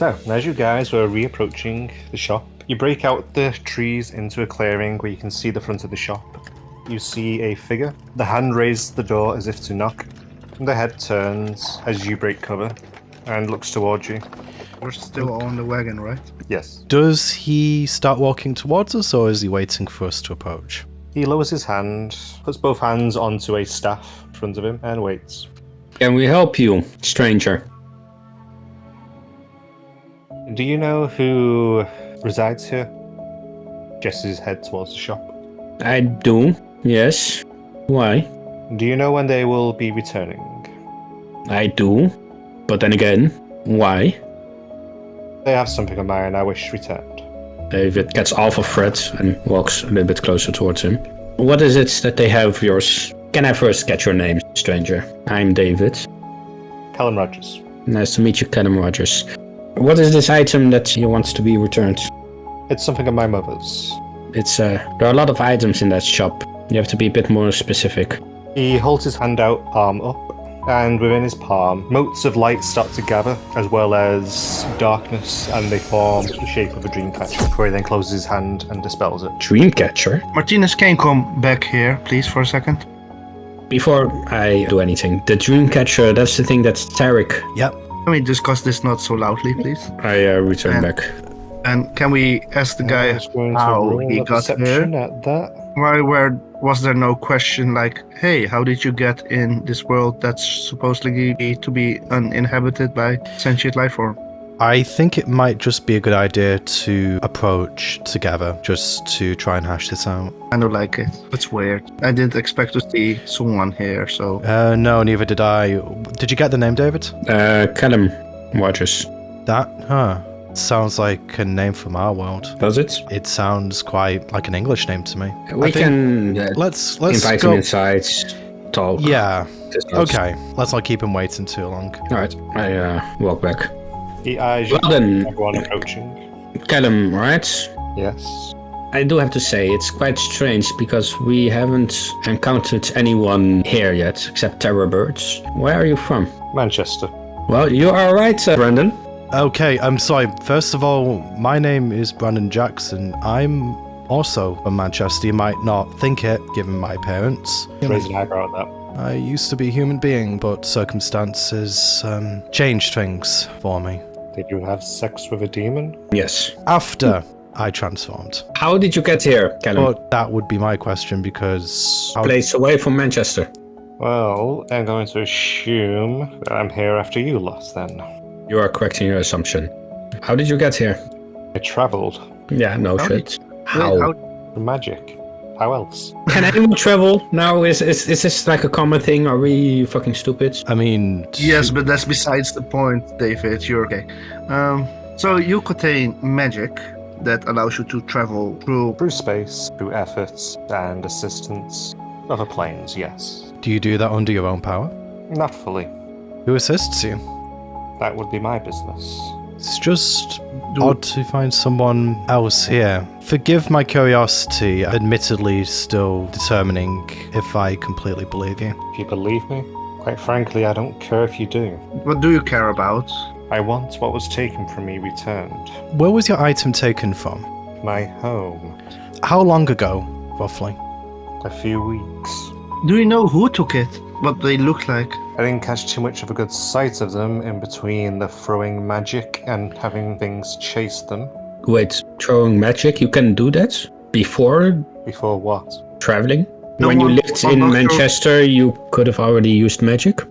So, as you guys were reapproaching the shop, you break out the trees into a clearing where you can see the front of the shop. You see a figure. The hand raises the door as if to knock. The head turns as you break cover and looks towards you. We're still on the wagon, right? Yes. Does he start walking towards us, or is he waiting for us to approach? He lowers his hand, puts both hands onto a staff in front of him, and waits. Can we help you, stranger? Do you know who resides here? Gestures his head towards the shop. I do, yes. Why? Do you know when they will be returning? I do. But then again, why? They have something of mine I wish returned. David gets off of Fred and walks a little bit closer towards him. What is it that they have of yours? Can I first get your name, stranger? I'm David. Callum Rogers. Nice to meet you, Callum Rogers. What is this item that he wants to be returned? It's something of my mother's. There are a lot of items in that shop. You have to be a bit more specific. He holds his hand out, palm up, and within his palm, motes of light start to gather, as well as darkness, and they form the shape of a dream catcher, before he then closes his hand and dispels it. Dreamcatcher? Martinez, can you come back here, please, for a second? Before I do anything, the Dreamcatcher, that's the thing that's Tarek. Yep. Can we discuss this not so loudly, please? I return back. And can we ask the guy Just going to how roll he a got perception here? at that. Why was there no question like, hey, how did you get in this world that's supposedly to be uninhabited by sentient life form? I think it might just be a good idea to approach together, just to try and hash this out. I don't like it. It's weird. I didn't expect to see someone here, so... No, neither did I. Did you get the name, David? Callum Rogers. That? Huh. Sounds like a name from our world. Does it? It sounds quite like an English name to me. We can Let's invite go. him inside, talk. Yeah. discuss. Okay. Let's not keep him waiting too long. Alright, I walk back. He eyes you, Well then, everyone approaching. Callum, right? Yes. I do have to say, it's quite strange because we haven't encountered anyone here yet, except terror birds. Where are you from? Manchester. Well, you are right, Brandon. Okay, I'm sorry. First of all, my name is Brandon Jackson. I'm also from Manchester. You might not think it, given my parents. Raise an eyebrow at that. I used to be a human being, but circumstances changed things for me. Did you have sex with a demon? Yes. After I transformed. How did you get here, Callum? But that would be my question, because... Place away from Manchester. Well, I'm going to assume that I'm here after you lost then. You are correct in your assumption. How did you get here? I travelled. Yeah, no How shit. Wait, How? Magic. How else? Can anyone travel now? Is this like a common thing? Are we fucking stupid? I mean... Yes, but that's besides the point, David. You're okay. So you contain magic that allows you to travel through... Through space, through efforts and assistance. Other planes, yes. Do you do that under your own power? Not fully. Who assists you? That would be my business. It's just odd to find someone else here. Forgive my curiosity, admittedly still determining if I completely believe you. If you believe me, quite frankly, I don't care if you do. What do you care about? I want what was taken from me returned. Where was your item taken from? My home. How long ago, roughly? A few weeks. Do you know who took it? What they look like? I didn't catch too much of a good sight of them in between the throwing magic and having things chase them. Wait, throwing magic? You can do that? Before Before what? traveling? No when you one- lived I'm in not sure. Manchester, you could have already used magic?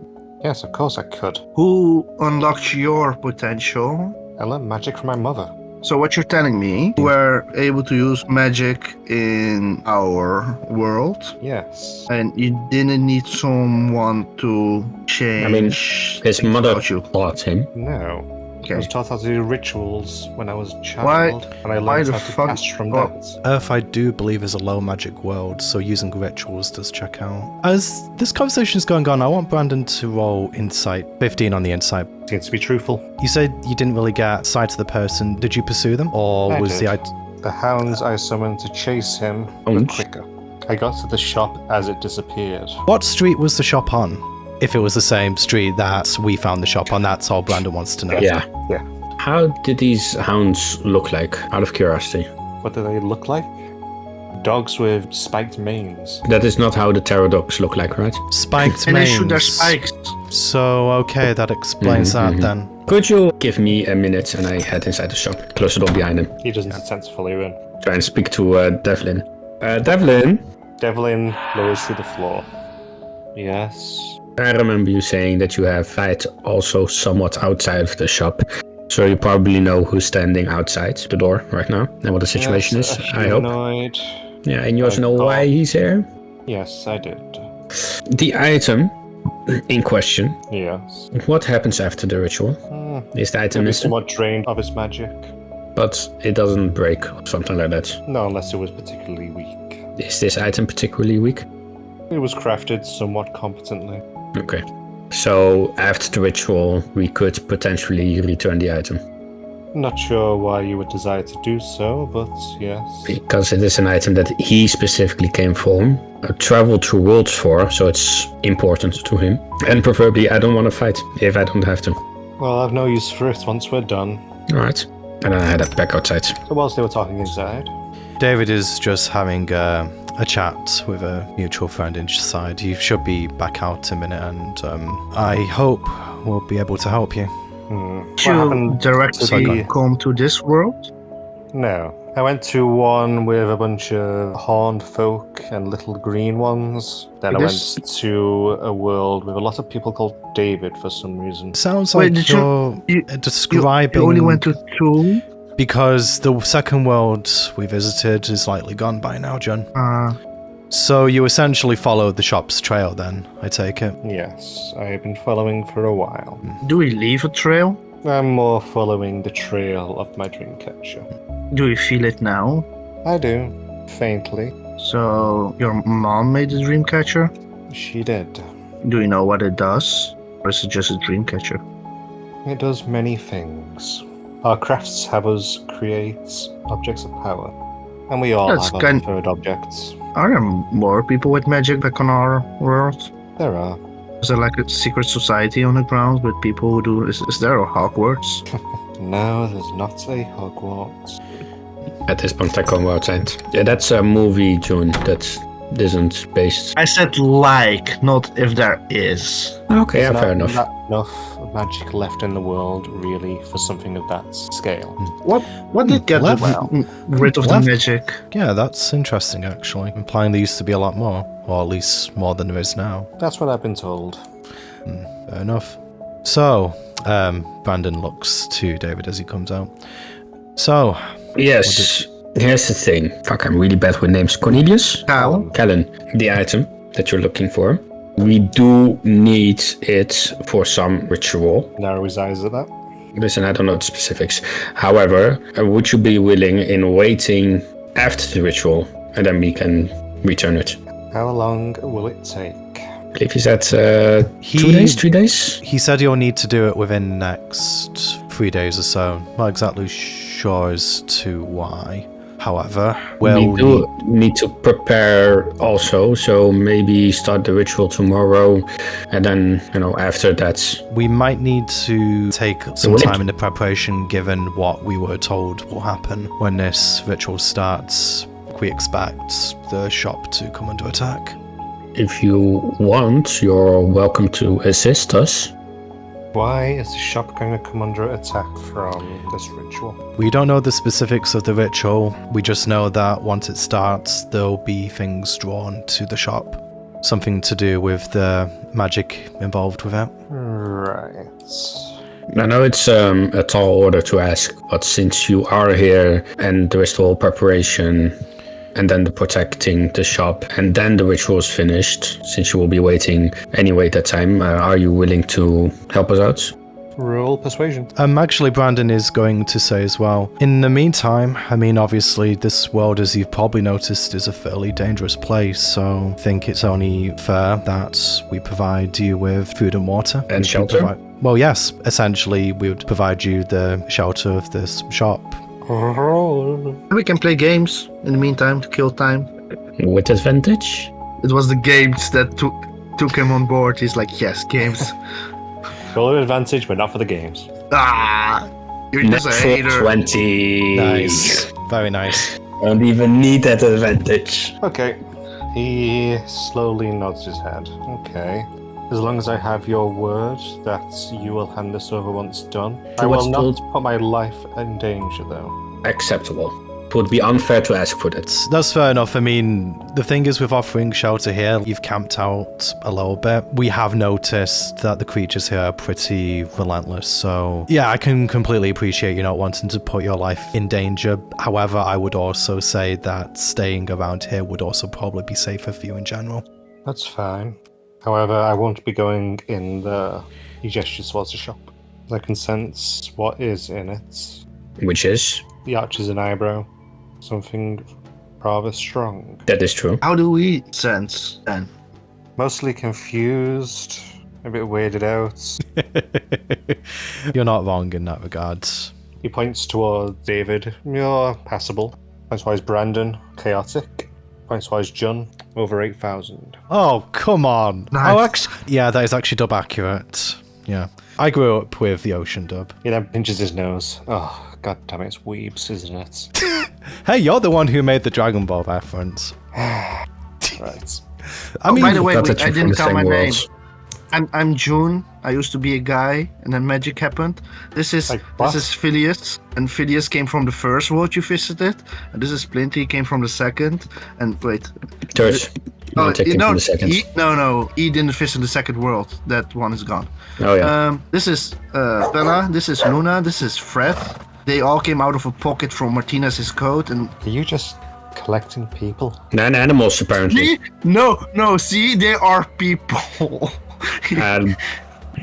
Yes, of course I could. Who unlocked your potential? I learned magic from my mother. So what you're telling me, you were able to use magic in our world, Yes. and you didn't need someone to change. I mean, his things mother about you. taught him. No. I Okay. was taught how to do rituals when I was a child, Why- and I why learned the how to fuck- cast from well- that. Earth, I do believe, is a low magic world, so using rituals does check out. As this conversation is going on, I want Brandon to roll insight. 15 on the insight. Seems to be truthful. You said you didn't really get sight of the person. Did you pursue them? Or I was did. the... The hounds I summoned to chase him were Hounds? quicker. I got to the shop as it disappeared. What street was the shop on? If it was the same street that we found the shop on, that's all Brandon wants to know. Yeah. How did these hounds look like, out of curiosity? What do they look like? Dogs with spiked manes. That is not how the pterodogs look like, right? Spiked And they shoot their manes. spikes. So, okay, that explains that then. Could you give me a minute and I head inside the shop, close the door behind him, He doesn't sense fully in. try and speak to Devlin. Devlin, Devlin lowers through the floor. Yes. I remember you saying that you have fight also somewhat outside of the shop. So you probably know who's standing outside the door right now and what the situation Yes, is, a I hope. humanoid. Yeah, and you also I know thought- why he's here? Yes, I did. The item in question, Yes. what happens after the ritual? Is the item Maybe missing? somewhat drained of its magic. But it doesn't break or something like that. No, unless it was particularly weak. Is this item particularly weak? It was crafted somewhat competently. Okay. So after the ritual, we could potentially return the item. Not sure why you would desire to do so, but yes. Because it is an item that he specifically came for, traveled through worlds for, so it's important to him. And preferably, I don't want to fight if I don't have to. Well, I've no use for it once we're done. Alright. And then I head back outside. So whilst they were talking inside, David is just having a chat with a mutual friend inside. You should be back out in a minute, and I hope we'll be able to help you. what You happened directly to the- come to this world? No. I went to one with a bunch of horned folk and little green ones. Then I This- went to a world with a lot of people called David for some reason. Sounds Wait, like did you- you're you- describing You only went to 2? because the second world we visited is likely gone by now, John. So you essentially followed the shop's trail then, I take it. Yes, I have been following for a while. Do we leave a trail? I'm more following the trail of my dream catcher. Do we feel it now? I do, faintly. So, your mom made a dream catcher? She did. Do you know what it does? Or is it just a dream catcher? It does many things. Our crafts have us create objects of power, and we all That's have kind- preferred objects. Are there more people with magic back on our world? There are. Is there like a secret society on the ground with people who do... Is there a Hogwarts? No, there's not a Hogwarts. At this point, I come outside. Yeah, that's a movie, June, that isn't based. I said like, not if there is. Okay, yeah, There's fair not enough. enough magic left in the world, really, for something of that scale. What did get Left- rid of the left- magic? Yeah, that's interesting actually, implying there used to be a lot more, or at least more than there is now. That's what I've been told. Fair enough. So, Brandon looks to David as he comes out. So, Yes, here's the thing. Fuck, I'm really bad with names. Cornelius? How? Kellen, the item that you're looking for. We do need it for some ritual. Narrow his eyes at that. Listen, I don't know the specifics. However, would you be willing in waiting after the ritual and then we can return it? How long will it take? I believe he said 2 days, 3 days? he said you'll need to do it within the next 3 days or so. Not exactly sure as to why. However, we'll we do need to prepare also, so maybe start the ritual tomorrow and then, after that. we might need to take some will it- time in the preparation given what we were told will happen when this ritual starts. We expect the shop to come under attack. If you want, you're welcome to assist us. Why is the shop going to come under attack from this ritual? We don't know the specifics of the ritual. We just know that once it starts, there'll be things drawn to the shop. Something to do with the magic involved with it. Right. I know it's a tall order to ask, but since you are here and there is the whole preparation and then the protecting the shop and then the ritual is finished, since you will be waiting anyway at that time, are you willing to help us out? Roll persuasion. Actually, Brandon is going to say as well. In the meantime, I mean, obviously, this world, as you've probably noticed, is a fairly dangerous place, so I think it's only fair that we provide you with food and water. And We shelter? Well, yes, essentially, we would provide you the shelter of this shop. Roll. We can play games in the meantime to kill time. With advantage? It was the games that took him on board. He's like, yes, games. Roll with advantage, but not for the games. Ah! You're just a Natural hater. 20. Nice. Very nice. Don't even need that advantage. Okay. He slowly nods his head. Okay. As long as I have your word that you will hand this over once done. I will not put my life in danger, though. Acceptable. It would be unfair to ask for that. That's fair enough. I mean, the thing is with offering shelter here, you've camped out a little bit. We have noticed that the creatures here are pretty relentless. So yeah, I can completely appreciate you not wanting to put your life in danger. However, I would also say that staying around here would also probably be safer for you in general. That's fine. However, I won't be going in the... He gestures towards the shop. I can sense what is in it. Which is? He arches an eyebrow. Something rather strong. That is true. How do we sense then? Mostly confused, a bit weirded out. You're not wrong in that regard. He points towards David. You're passable. Points towards Brandon. Chaotic. Points towards John. Over 8,000. Oh, come on. Nice. Yeah, that is actually dub accurate. Yeah. I grew up with the Ocean dub. He then pinches his nose. Oh, god damn it, it's weebs, isn't it? Hey, you're the one who made the Dragon Ball reference. Right. I mean, By the way, Not that I you're from didn't the tell same my name. worlds. I'm June. I used to be a guy, and then magic happened. This is Like what? this is Phileas, and Phileas came from the first world you visited, and this is Splinter. He came from the second. And wait, Third. oh, Not taking from the second. he didn't visit the second world. That one is gone. Oh yeah. This is Bella. This is Luna. This is Fred. They all came out of a pocket from Martinez's coat, and Are you just collecting people? And animals apparently. see, no, see, they are people.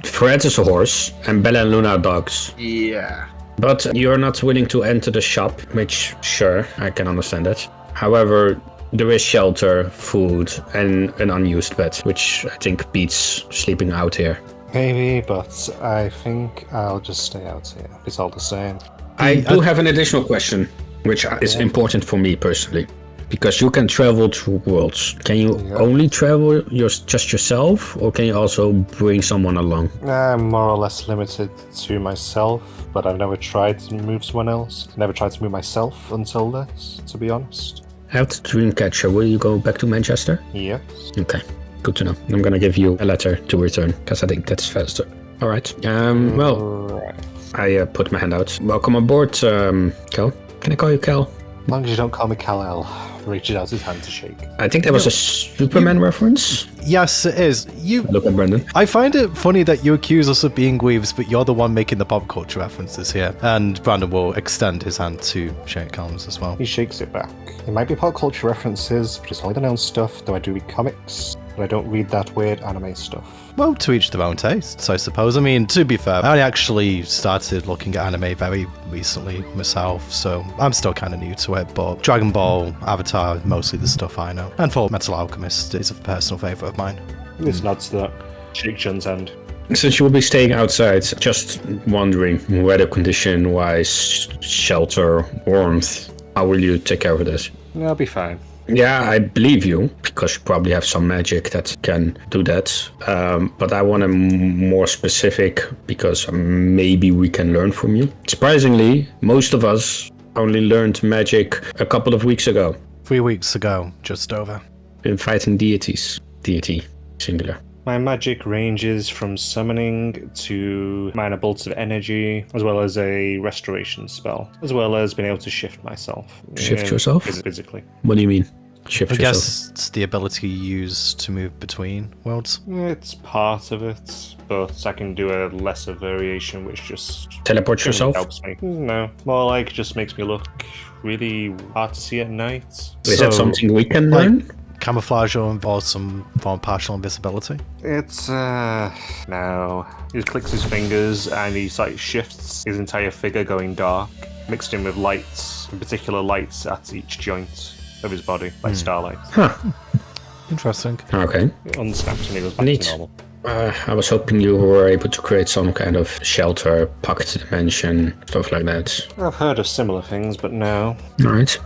Fred is a horse, and Bella and Luna are dogs. Yeah. But you're not willing to enter the shop, which, sure, I can understand that. However, there is shelter, food, and an unused bed, which I think beats sleeping out here. Maybe, but I think I'll just stay out here. It's all the same. I do have an additional question, which is important for me personally. Because you can travel through worlds. Can you only travel just yourself, or can you also bring someone along? I'm more or less limited to myself, but I've never tried to move someone else. Never tried to move myself until this, to be honest. Out Dreamcatcher, will you go back to Manchester? Yes. Okay, good to know. I'm gonna give you a letter to return, because I think that's faster. Alright, well, Right. I put my hand out. Welcome aboard, Kel. Can I call you Kel? As long as you don't call me Kal-El. Reaches out his hand to shake. I think that was a Superman reference. yes, it is. Look at Brendan. I find it funny that you accuse us of being weaves, but you're the one making the pop culture references here. And Brandon will extend his hand to shake Calms as well. He shakes it back. It might be pop culture references, but it's only the known stuff, though I do read comics, but I don't read that weird anime stuff. Well, to each their own tastes, I suppose. I mean, to be fair, I only actually started looking at anime very recently myself, so I'm still kind of new to it, but Dragon Ball, Avatar, mostly the stuff I know. And Full Metal Alchemist is a personal favourite of mine. This nods to that. Shake John's hand. Since you will be staying outside, just wondering, weather condition-wise, shelter, warmth, how will you take care of this? I'll be fine. Yeah, I believe you, because you probably have some magic that can do that. But I want a more specific, because maybe we can learn from you. Surprisingly, most of us only learned magic a couple of weeks ago. 3 weeks ago, just over. Been fighting deities. Deity, singular. My magic ranges from summoning to minor bolts of energy, as well as a restoration spell, as well as being able to shift myself. Shift yourself? Physically. What do you mean? Shift I yourself? guess it's the ability you use to move between worlds. It's part of it, but I can do a lesser variation, which just Teleport generally yourself? helps me. No, more like just makes me look really hard to see at night. Is that something we can learn? Camouflage or involves some form of partial invisibility? It's no. He just clicks his fingers and he like shifts his entire figure going dark, mixed in with lights, in particular lights at each joint of his body, like starlight. Huh. Interesting. Okay. It unsnaps and he goes back Neat. to normal. I was hoping you were able to create some kind of shelter, pocket dimension, stuff like that. I've heard of similar things, but no. Alright.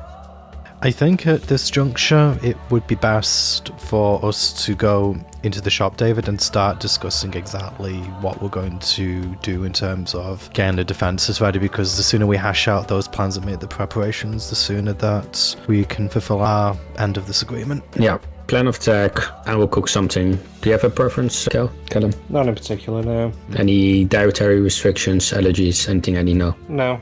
I think at this juncture it would be best for us to go into the shop, David, and start discussing exactly what we're going to do in terms of getting the defenses ready, because the sooner we hash out those plans and make the preparations, the sooner that we can fulfill our end of this agreement. Yeah. Plan of attack, and we'll cook something. Do you have a preference, Callum? Not in particular, no. Any dietary restrictions, allergies, anything I need to know? No.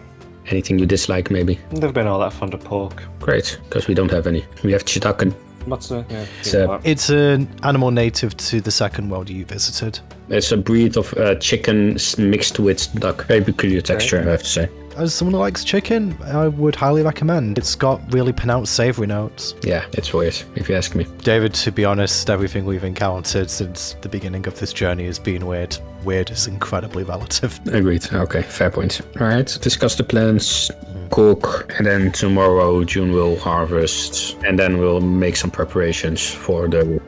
Anything you dislike, maybe? Never been all that fond of pork. Great, because we don't have any. We have chicken. What's the... Yeah, So- It's an animal native to the second world you visited. It's a breed of chicken mixed with duck. Very peculiar texture, I have to say. As someone who likes chicken, I would highly recommend. It's got really pronounced savoury notes. Yeah, it's weird, if you ask me. David, to be honest, everything we've encountered since the beginning of this journey has been weird. Weird is incredibly relative. Agreed. Okay, fair point. All right, discuss the plans, cook, and then tomorrow June will harvest, and then we'll make some preparations for the...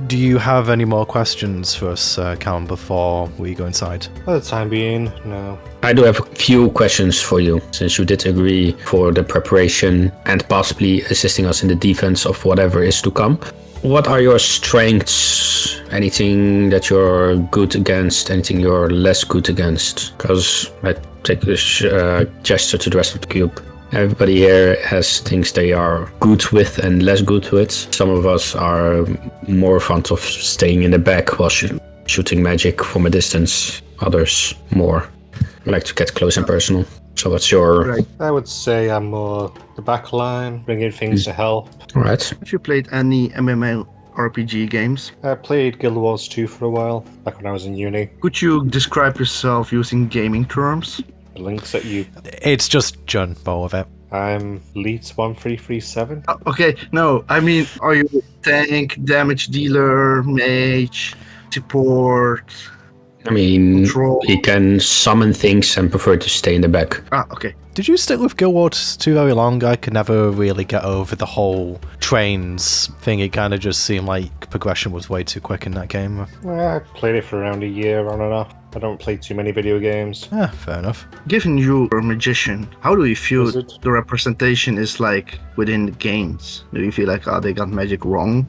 Do you have any more questions for us, Callum, before we go inside? For the time being, no. I do have a few questions for you, since you did agree for the preparation and possibly assisting us in the defense of whatever is to come. What are your strengths? Anything that you're good against? Anything you're less good against? Because I take this gesture to the rest of the cube. Everybody here has things they are good with and less good with. Some of us are more fond of staying in the back while shooting magic from a distance. Others more like to get close and personal. So what's your... Right. I would say I'm more the back line, bringing things to help. All right. Have you played any MMORPG games? I played Guild Wars 2 for a while, back when I was in uni. Could you describe yourself using gaming terms? The links at you. It's just Jun, all of it. I'm Leets 1337. Okay, no, I mean, are you tank, damage dealer, mage, support? I mean, Control. he can summon things and prefer to stay in the back. Okay. Did you stick with Guild Wars 2 very long? I could never really get over the whole trains thing. It kind of just seemed like progression was way too quick in that game. I played it for around a year on and off. I don't play too many video games. Yeah, fair enough. Given you are a magician, how do you feel Wizard. the representation is like within the games? Do you feel like, they got magic wrong?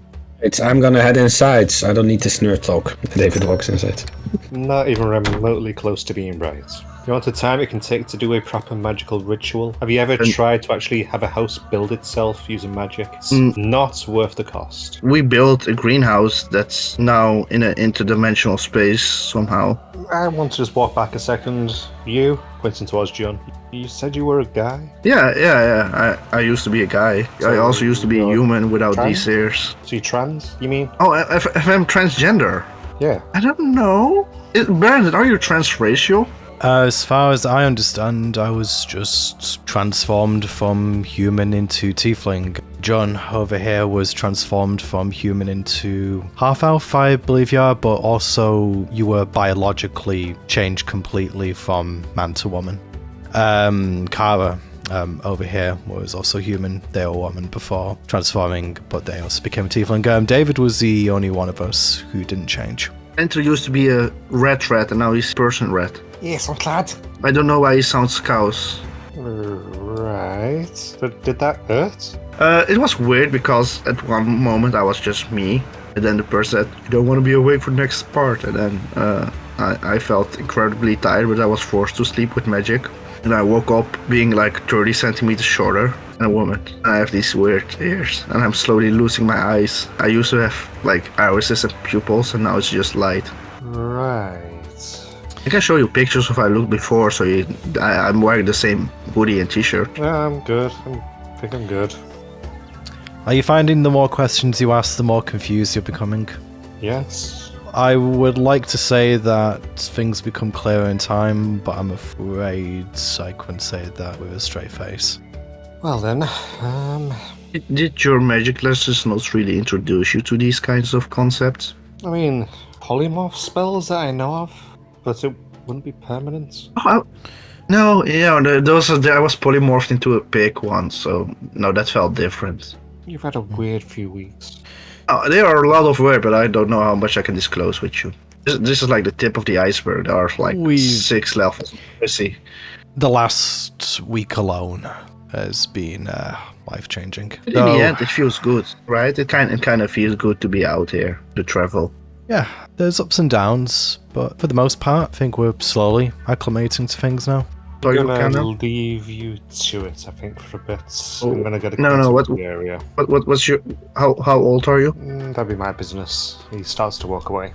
I'm gonna head inside. I don't need this nerd talk. David walks inside. Not even remotely close to being right. You want the time it can take to do a proper magical ritual? Have you ever tried to actually have a house build itself using magic? It's not worth the cost. We built a greenhouse that's now in an interdimensional space somehow. I want to just walk back a second. You, pointing towards John, you said you were a guy? Yeah. I used to be a guy. I So also used to be a you're human without trans? these ears. So you trans, you mean? Oh, if I'm transgender? Yeah. I don't know. Brandon, are you transracial? As far as I understand, I was just transformed from human into tiefling. John over here was transformed from human into half-elf, I believe you are, but also you were biologically changed completely from man to woman. Kara over here was also human. They were woman before transforming, but they also became a tiefling. David was the only one of us who didn't change. Enter used to be a red rat and now he's person rat. Yes, I'm glad. I don't know why he sounds cows. Right. But did that hurt? It was weird because at one moment I was just me, and then the person said, "You don't want to be awake for the next part," and then I felt incredibly tired, but I was forced to sleep with magic, and I woke up being like 30 centimeters shorter than a woman. I have these weird ears, and I'm slowly losing my eyes. I used to have like irises and pupils, and now it's just light. Right. I can show you pictures of how I looked before, so I'm wearing the same hoodie and t-shirt. Yeah, I'm good. I think I'm good. Are you finding the more questions you ask, the more confused you're becoming? Yes. I would like to say that things become clearer in time, but I'm afraid I couldn't say that with a straight face. Well then, Did your magic lessons not really introduce you to these kinds of concepts? I mean, polymorph spells that I know of, but it wouldn't be permanent. Oh, no, yeah, I was polymorphed into a pig once, so no, that felt different. You've had a weird few weeks. There are a lot of words, but I don't know how much I can disclose with you. This is like the tip of the iceberg. There are like 6 levels. Let's see. The last week alone has been life-changing. But in the end, it feels good, right? It kind of feels good to be out here, to travel. Yeah, there's ups and downs, but for the most part, I think we're slowly acclimating to things now. So you I'm gonna kinda... leave you to it, I think, for a bit. Oh, I'm gonna get a no, what- the area. What's your... How old are you? That'd be my business. He starts to walk away.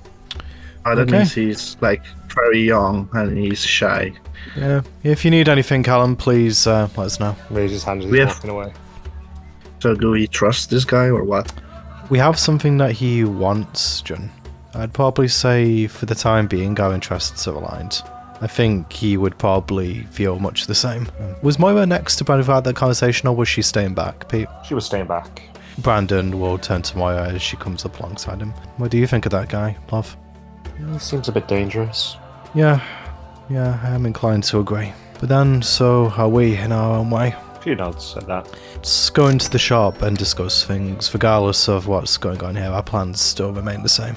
That Okay. means he's, like, very young and he's shy. Yeah, if you need anything, Callum, please let us know. Raises his hand as We he's have- walking away. So do we trust this guy or what? We have something that he wants, Jun. I'd probably say, for the time being, our interests are aligned. I think he would probably feel much the same. Was Moira next to Brandon throughout that conversation, or was she staying back, Pete? She was staying back. Brandon will turn to Moira as she comes up alongside him. What do you think of that guy, love? He seems a bit dangerous. Yeah, I am inclined to agree. But then, so are we in our own way. A few nods at that. Let's go into the shop and discuss things. Regardless of what's going on here, our plans still remain the same.